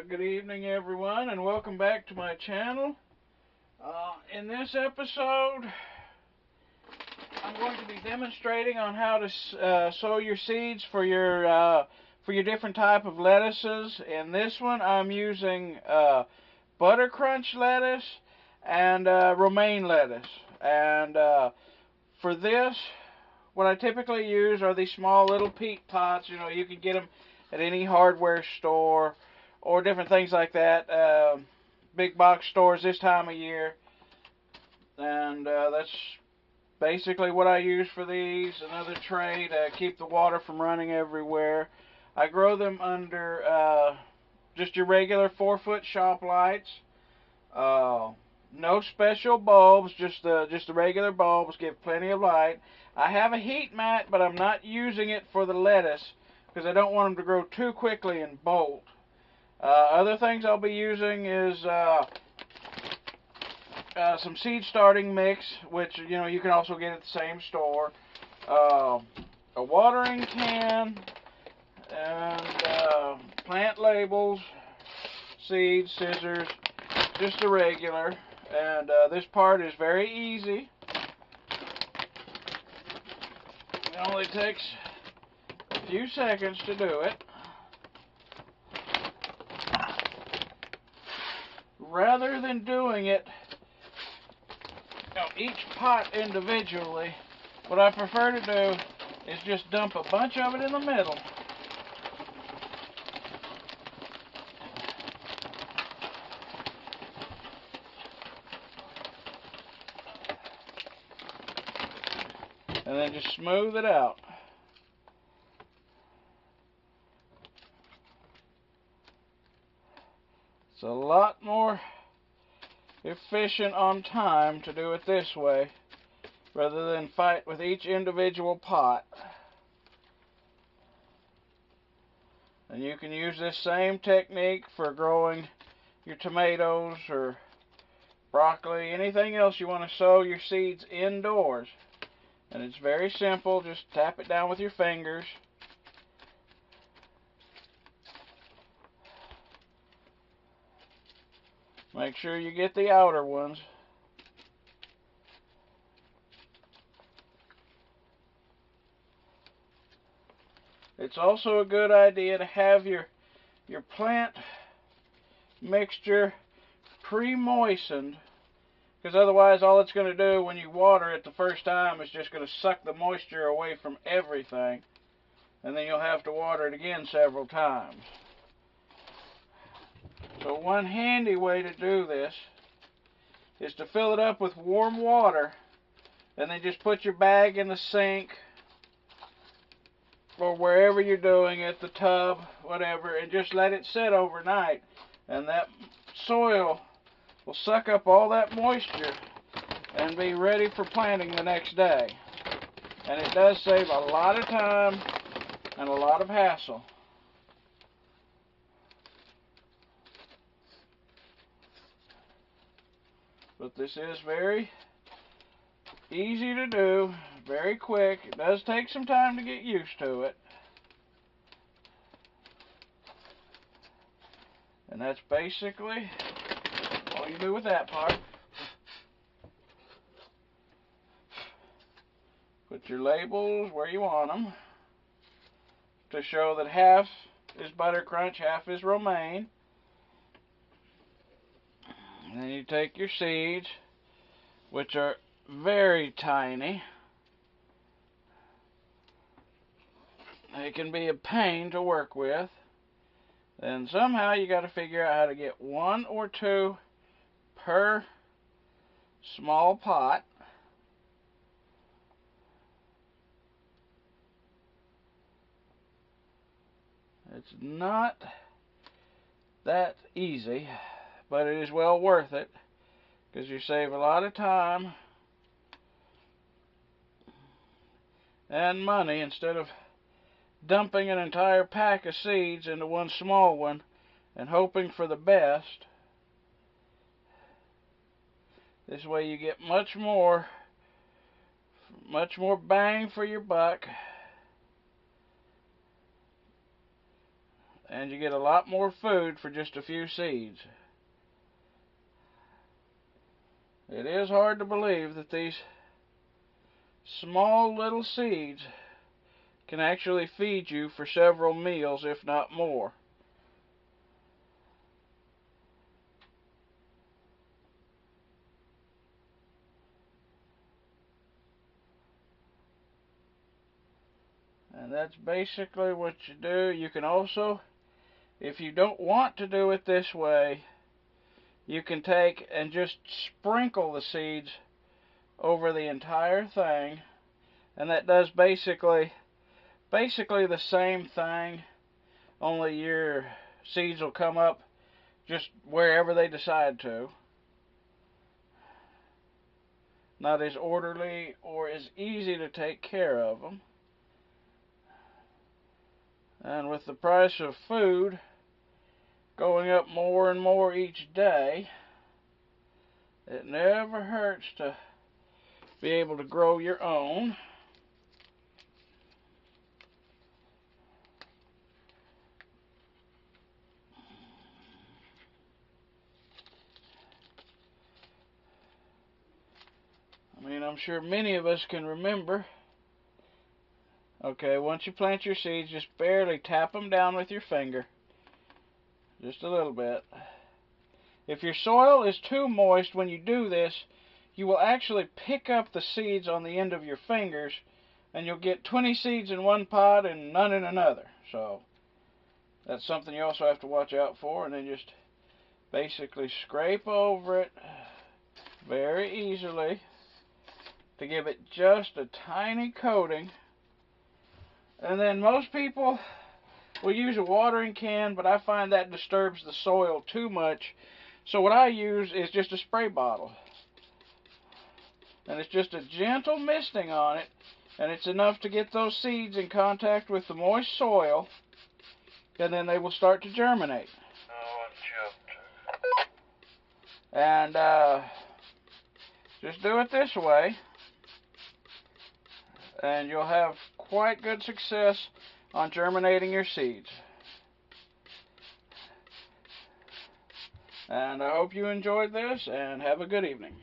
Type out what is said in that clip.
Good evening, everyone, and welcome back to my channel. In this episode, I'm going to be demonstrating on how to sow your seeds for your different type of lettuces. In this one, I'm using butter crunch lettuce and romaine lettuce. And for this, what I typically use are these small little peat pots. You know, you can get them at any hardware store or different things like that. Big box stores this time of year. And that's basically what I use for these. Another tray to keep the water from running everywhere. I grow them under just your regular 4-foot shop lights. No special bulbs, just the regular bulbs give plenty of light. I have a heat mat, but I'm not using it for the lettuce because I don't want them to grow too quickly and bolt. Other things I'll be using is some seed starting mix, which you can also get at the same store. A watering can and plant labels, seeds, scissors, just a regular. And this part is very easy. It only takes a few seconds to do it. Rather than doing it each pot individually, what I prefer to do is just dump a bunch of it in the middle. And then just smooth it out. It's a lot more efficient on time to do it this way rather than fight with each individual pot. And you can use this same technique for growing your tomatoes or broccoli, anything else you want to sow your seeds indoors. And it's very simple, just tap it down with your fingers. Make sure you get the outer ones. It's also a good idea to have your plant mixture pre-moistened, because otherwise all it's going to do when you water it the first time is just going to suck the moisture away from everything, and then you'll have to water it again several times. So one handy way to do this is to fill it up with warm water and then just put your bag in the sink or wherever you're doing it, the tub, whatever, and just let it sit overnight. And that soil will suck up all that moisture and be ready for planting the next day. And it does save a lot of time and a lot of hassle. But this is very easy to do, very quick. It does take some time to get used to it. And that's basically all you do with that part. Put your labels where you want them to show that half is butter crunch, half is romaine. And then you take your seeds, which are very tiny. They can be a pain to work with. Then somehow you got to figure out how to get 1 or 2 per small pot. It's not that easy, but it is well worth it because you save a lot of time and money instead of dumping an entire pack of seeds into one small one and hoping for the best. This way you get much more bang for your buck and you get a lot more food for just a few seeds. It is hard to believe that these small little seeds can actually feed you for several meals, if not more. And that's basically what you do. You can also, if you don't want to do it this way, you can take and just sprinkle the seeds over the entire thing, and that does basically the same thing, only your seeds will come up just wherever they decide to. Not as orderly or as easy to take care of them. And with the price of food going up more and more each day, it never hurts to be able to grow your own. I mean, I'm sure many of us can remember. Okay, once you plant your seeds, just barely tap them down with your finger. Just a little bit. If your soil is too moist when you do this, you will actually pick up the seeds on the end of your fingers, and you'll get 20 seeds in one pot and none in another. So that's something you also have to watch out for. And then just basically scrape over it very easily to give it just a tiny coating. And then most people will use a watering can, but I find that disturbs the soil too much. So what I use is just a spray bottle. And it's just a gentle misting on it, and it's enough to get those seeds in contact with the moist soil, and then they will start to germinate. And just do it this way, and you'll have quite good success on germinating your seeds. And I hope you enjoyed this, and have a good evening.